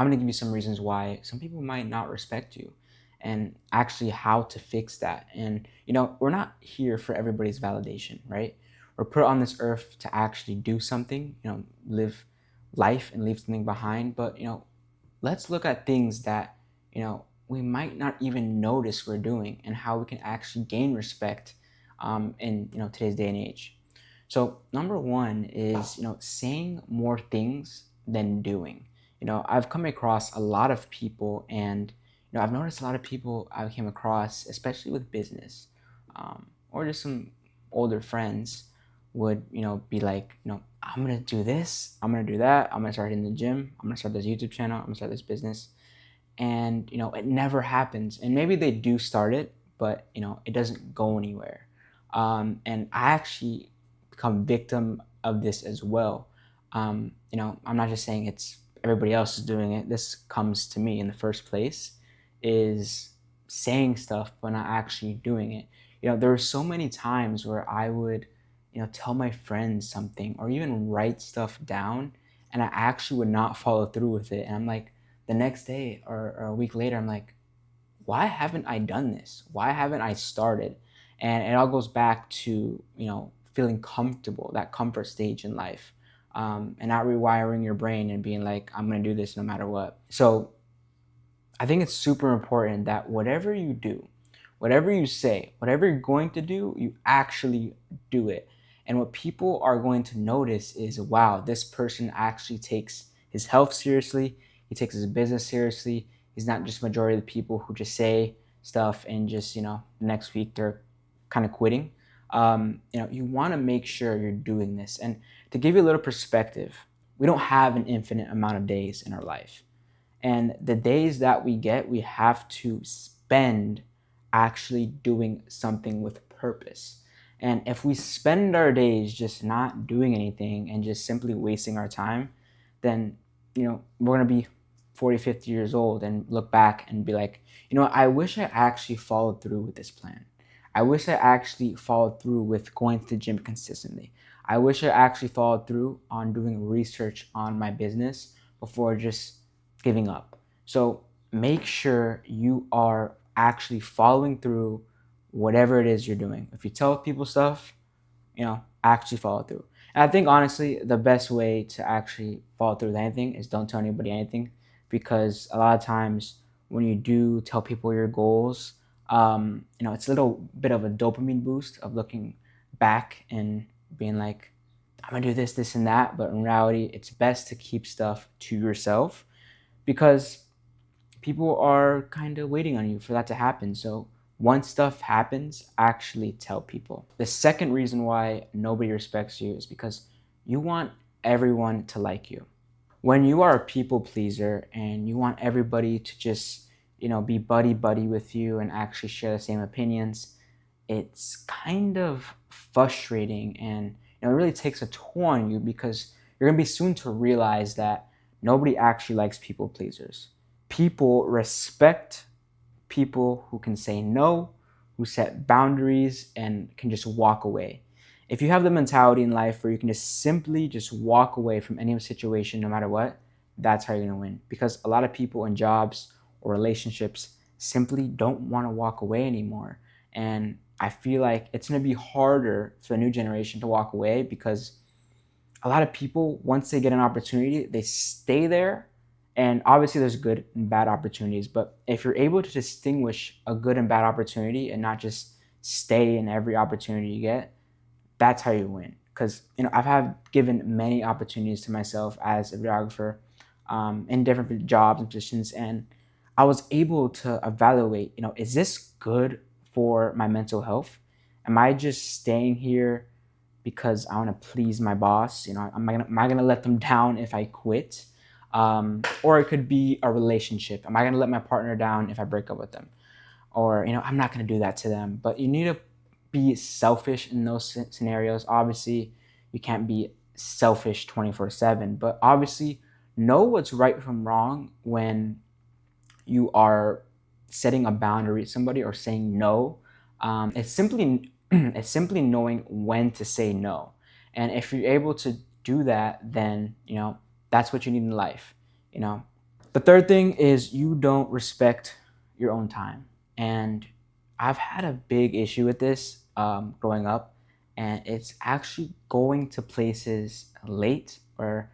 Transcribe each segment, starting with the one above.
I'm going to give you some reasons why some people might not respect you and actually how to fix that. And, we're not here for everybody's validation, right? We're put on this earth to actually do something, live life and leave something behind. But, let's look at things that, we might not even notice we're doing and how we can actually gain respect in, today's day and age. So number one is, saying more things than doing. I've come across a lot of people, and I've noticed a lot of people I came across, especially with business, or just some older friends, would be like, I'm gonna do this, I'm gonna do that, I'm gonna start in the gym, I'm gonna start this YouTube channel, I'm gonna start this business, and it never happens. And maybe they do start it, but it doesn't go anywhere. And I actually become victim of this as well. I'm not just saying it's everybody else is doing it. This comes to me in the first place, is saying stuff but not actually doing it. There were so many times where I would tell my friends something or even write stuff down, and I actually would not follow through with it. And I'm like, the next day or a week later, I'm like, why haven't I done this? Why haven't I started? And it all goes back to, feeling comfortable, that comfort stage in life, and not rewiring your brain and being like, I'm going to do this no matter what. So I think it's super important that whatever you do, whatever you say, whatever you're going to do, you actually do it. And what people are going to notice is, wow, this person actually takes his health seriously. He takes his business seriously. He's not just majority of the people who just say stuff and just, next week they're kind of quitting. You want to make sure you're doing this. And to give you a little perspective, we don't have an infinite amount of days in our life. And the days that we get, we have to spend actually doing something with purpose. And if we spend our days just not doing anything and just simply wasting our time, then, we're going to be 40, 50 years old and look back and be like, I wish I actually followed through with this plan. I wish I actually followed through with going to the gym consistently. I wish I actually followed through on doing research on my business before just giving up. So make sure you are actually following through whatever it is you're doing. If you tell people stuff, actually follow through. And I think honestly, the best way to actually follow through with anything is don't tell anybody anything, because a lot of times when you do tell people your goals, it's a little bit of a dopamine boost of looking back and being like, I'm gonna do this, this, and that. But in reality, it's best to keep stuff to yourself, because people are kind of waiting on you for that to happen. So once stuff happens, actually tell people. The second reason why nobody respects you is because you want everyone to like you. When you are a people pleaser and you want everybody to just, be buddy buddy with you and actually share the same opinions, it's kind of frustrating, and it really takes a toll on you, because you're going to be soon to realize that nobody actually likes people pleasers. People respect people who can say no, who set boundaries and can just walk away. If you have the mentality in life where you can just simply just walk away from any situation no matter what, that's how you're going to win. Because a lot of people in jobs or relationships simply don't want to walk away anymore. And I feel like it's going to be harder for the new generation to walk away, because a lot of people, once they get an opportunity, they stay there. And obviously there's good and bad opportunities, but if you're able to distinguish a good and bad opportunity and not just stay in every opportunity you get, that's how you win. Because I've had given many opportunities to myself as a videographer, in different jobs and positions, and I was able to evaluate, is this good for my mental health? Am I just staying here because I want to please my boss? Am I gonna let them down if I quit? Or it could be a relationship. Am I gonna let my partner down if I break up with them? Or I'm not gonna do that to them. But you need to be selfish in those scenarios. Obviously, you can't be selfish 24/7. But obviously, know what's right from wrong when you are setting a boundary with somebody or saying no. It's simply it's simply knowing when to say no. And if you're able to do that, then that's what you need in life. You know, The third thing is you don't respect your own time. And I've had a big issue with this growing up, and it's actually going to places late or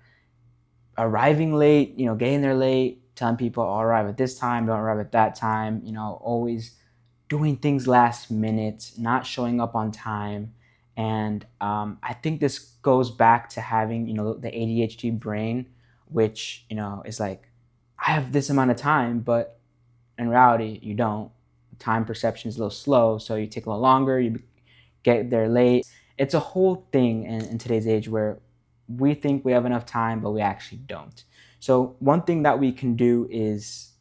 arriving late, getting there late, telling people I'll arrive at this time, don't arrive at that time, always doing things last minute, not showing up on time. And I think this goes back to having, the ADHD brain, which, is like, I have this amount of time, but in reality, you don't. Time perception is a little slow, so you take a little longer, you get there late. It's a whole thing in today's age where we think we have enough time, but we actually don't. So one thing that we can do is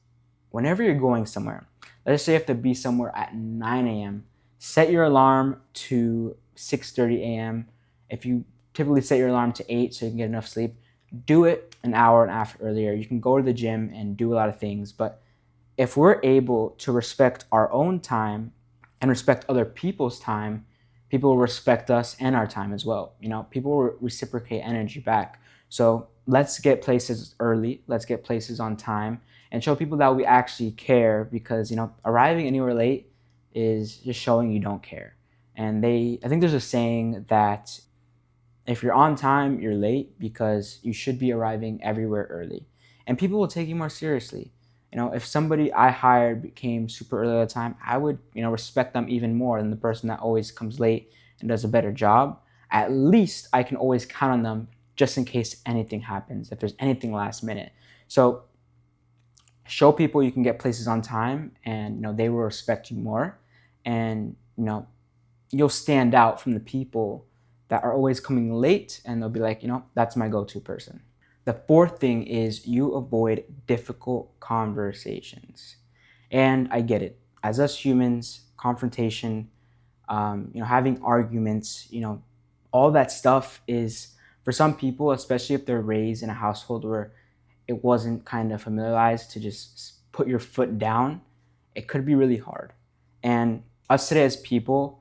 whenever you're going somewhere, let's say you have to be somewhere at 9 a.m., set your alarm to 6:30 a.m. If you typically set your alarm to 8 so you can get enough sleep, do it an hour and a half earlier. You can go to the gym and do a lot of things, but if we're able to respect our own time and respect other people's time, people will respect us and our time as well. People will reciprocate energy back. So let's get places early, let's get places on time, and show people that we actually care, because arriving anywhere late is just showing you don't care. And I think there's a saying that if you're on time, you're late, because you should be arriving everywhere early. And people will take you more seriously. If somebody I hired became super early all the time, I would, respect them even more than the person that always comes late and does a better job. At least I can always count on them just in case anything happens, if there's anything last minute. So show people you can get places on time, and they will respect you more. And you'll stand out from the people that are always coming late, and they'll be like, that's my go-to person. The fourth thing is you avoid difficult conversations. And I get it. As us humans, confrontation, having arguments, all that stuff is, for some people, especially if they're raised in a household where it wasn't kind of familiarized to just put your foot down, it could be really hard. And us today as people,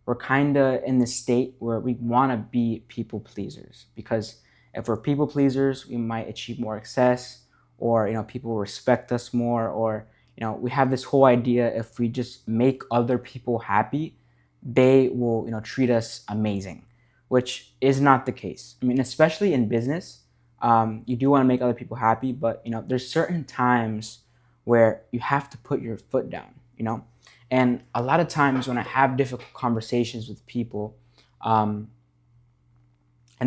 we're kind of in this state where we want to be people pleasers, because if we're people pleasers, we might achieve more success, or people will respect us more, or we have this whole idea, if we just make other people happy, they will treat us amazing, which is not the case. I mean, especially in business, you do want to make other people happy, but there's certain times where you have to put your foot down. And a lot of times when I have difficult conversations with people, and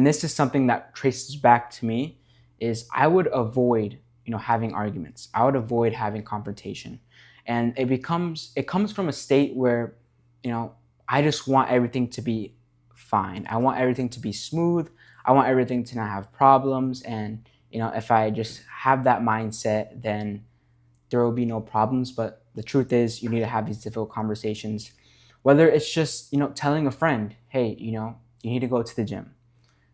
this is something that traces back to me, is I would avoid having arguments. I would avoid having confrontation. And it comes from a state where I just want everything to be fine. I want everything to be smooth. I want everything to not have problems. And if I just have that mindset, then there will be no problems. But the truth is, you need to have these difficult conversations, whether it's just telling a friend, hey, you need to go to the gym,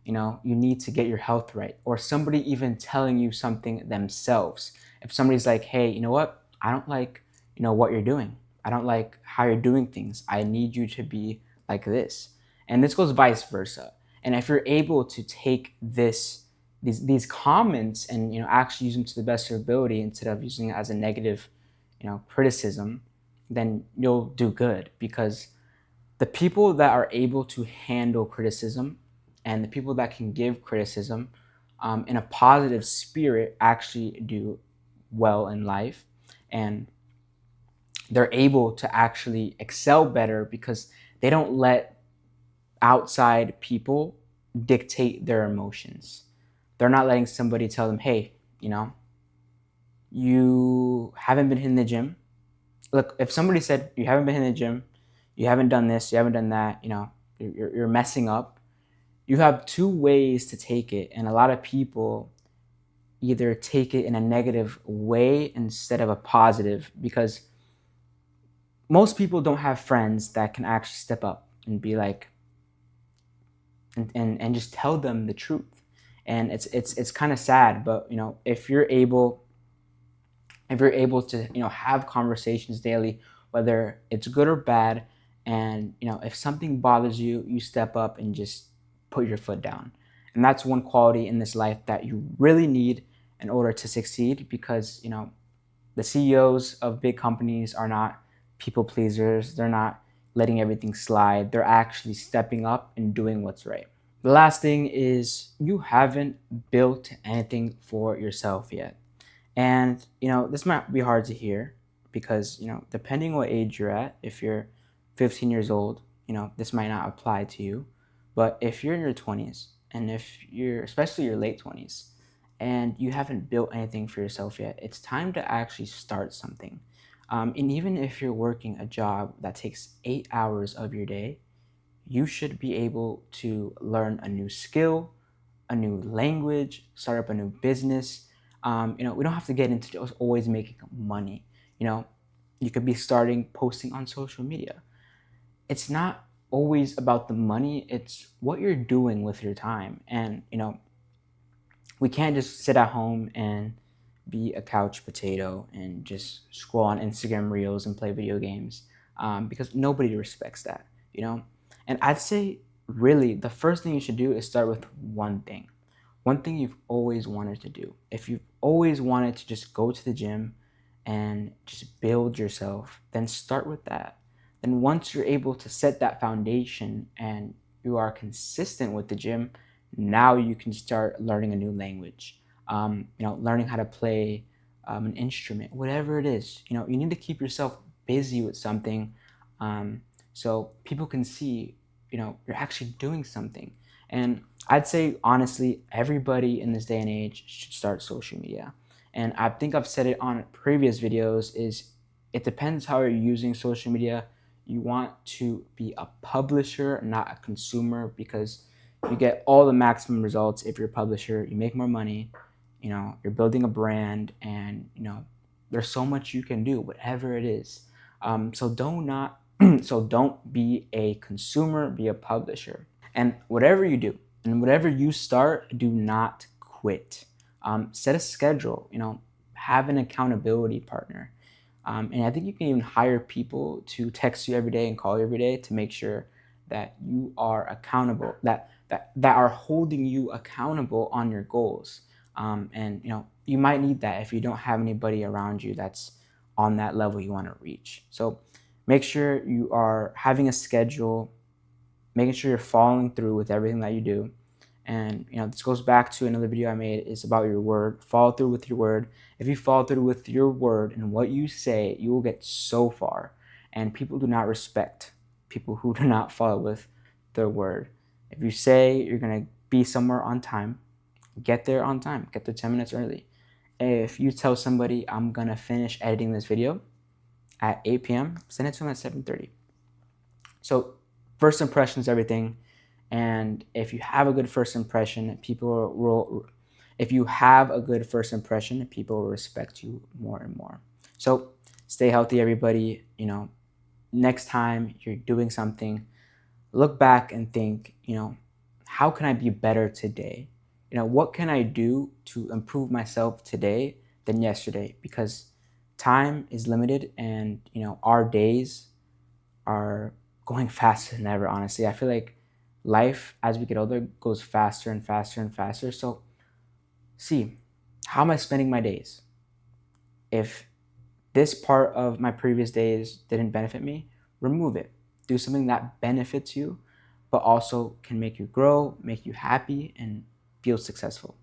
you need to get your health right, or somebody even telling you something themselves. If somebody's like, hey, you know what, I don't like what you're doing, I don't like how you're doing things, I need you to be like this. And this goes vice versa. And if you're able to take these comments and actually use them to the best of your ability, instead of using it as a negative criticism, then you'll do good. Because the people that are able to handle criticism, and the people that can give criticism in a positive spirit, actually do well in life, and they're able to actually excel better, because they don't let outside people dictate their emotions. They're not letting somebody tell them, hey, you haven't been hitting the gym. Look, if somebody said, you haven't been hitting the gym, you haven't done this, you haven't done that, you're messing up, you have two ways to take it. And a lot of people either take it in a negative way instead of a positive, because most people don't have friends that can actually step up and be like, and just tell them the truth. And it's kind of sad, but if you're able to have conversations daily, whether it's good or bad, and if something bothers you, you step up and just put your foot down. And that's one quality in this life that you really need, in order to succeed, because the CEOs of big companies are not people pleasers. They're not letting everything slide. They're actually stepping up and doing what's right. The last thing is, you haven't built anything for yourself yet. And this might be hard to hear, because depending what age you're at, if you're 15 years old, this might not apply to you. But if you're in your 20s, and if you're especially your late 20s, and you haven't built anything for yourself yet, it's time to actually start something. And even if you're working a job that takes 8 hours of your day, you should be able to learn a new skill, a new language, start up a new business. We don't have to get into just always making money. You could be starting posting on social media. It's not always about the money, it's what you're doing with your time. And we can't just sit at home and be a couch potato and just scroll on Instagram reels and play video games, because nobody respects that, And I'd say, really, the first thing you should do is start with one thing you've always wanted to do. If you've always wanted to just go to the gym and just build yourself, then start with that. Then once you're able to set that foundation and you are consistent with the gym, now you can start learning a new language, learning how to play an instrument, whatever it is. You need to keep yourself busy with something, so people can see, you're actually doing something. And I'd say, honestly, everybody in this day and age should start social media. And I think I've said it on previous videos, is it depends how you're using social media. You want to be a publisher, not a consumer, because you get all the maximum results if you're a publisher. You make more money, you're building a brand, and there's so much you can do, whatever it is. So don't be a consumer, be a publisher. And whatever you do and whatever you start, do not quit. Set a schedule, have an accountability partner. And I think you can even hire people to text you every day and call you every day to make sure that you are accountable, that are holding you accountable on your goals. And you might need that if you don't have anybody around you that's on that level you want to reach. So make sure you are having a schedule, making sure you're following through with everything that you do. And this goes back to another video I made, is about your word. Follow through with your word. If you follow through with your word and what you say, you will get so far. And people do not respect people who do not follow with their word. If you say you're going to be somewhere on time, get there on time. Get there 10 minutes early. If you tell somebody, I'm going to finish editing this video at 8 p.m., send it to them at 7:30. So first impression is everything. And if you have a good first impression, people will respect you more and more. So stay healthy, everybody. Next time you're doing something, look back and think, how can I be better today? What can I do to improve myself today than yesterday? Because time is limited, and our days are going faster than ever. Honestly, I feel like life, as we get older, goes faster and faster and faster. So see, how am I spending my days? If this part of my previous days didn't benefit me, remove it. Do something that benefits you, but also can make you grow, make you happy, and feel successful.